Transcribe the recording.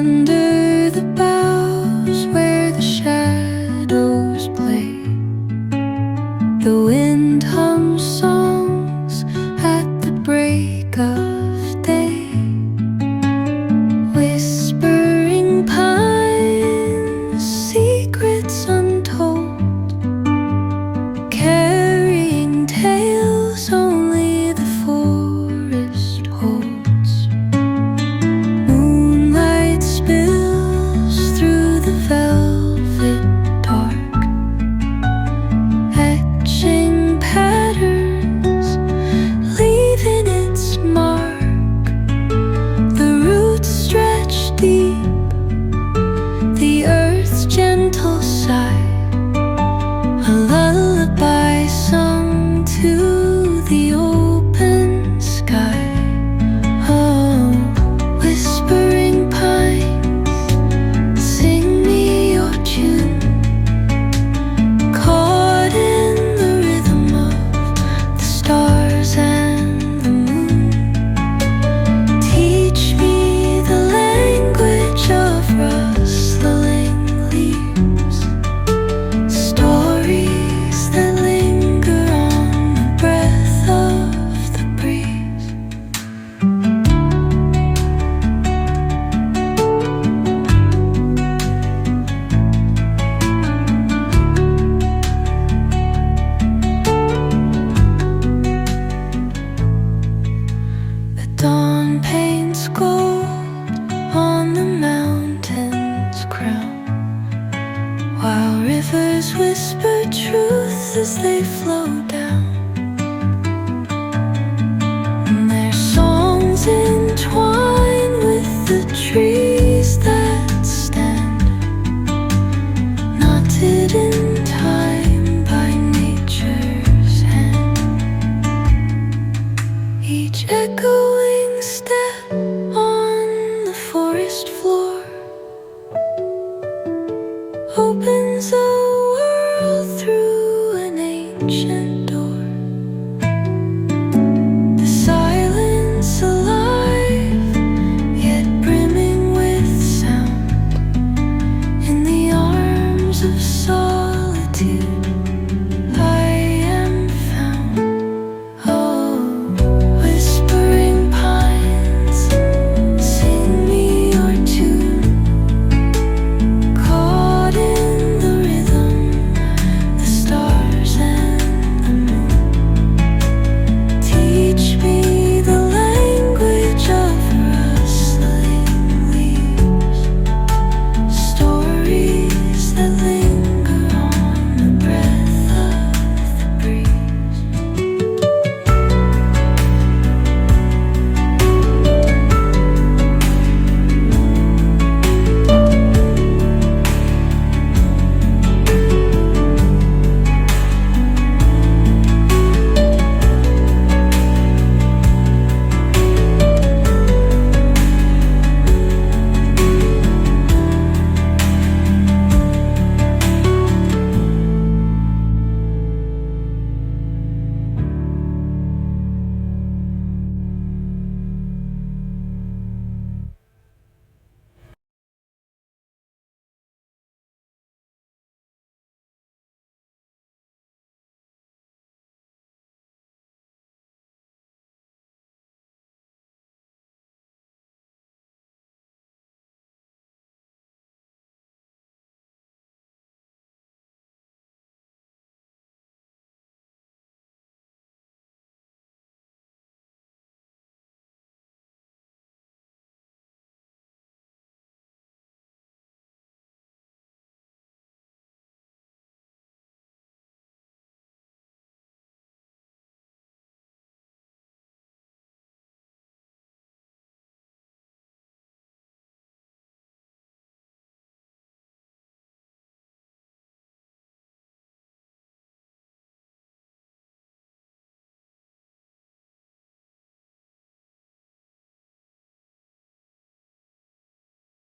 Under the boughs where the shadows play, the wind hums songs at the break of day. Whispering pines, secrets untold, carrying tales only the forest holds. Moonlight spills through the velvet dark, etching patterns, leaving its mark. The roots stretch deep, the earth's gentle sigh, a lullaby sung to the open sky. Oh, whispering pines, sing me your tune, caught in the rhythm of the stars and the moon. Teach me the language of rustling leaves, stories that linger on the breath of the breeze. The dawn paints gold on the mountain's crown, while rivers whisper truth as they flow down. And their songs entwine with the trees that stand, knotted in time by nature's hand. Each echoing step on the forest floor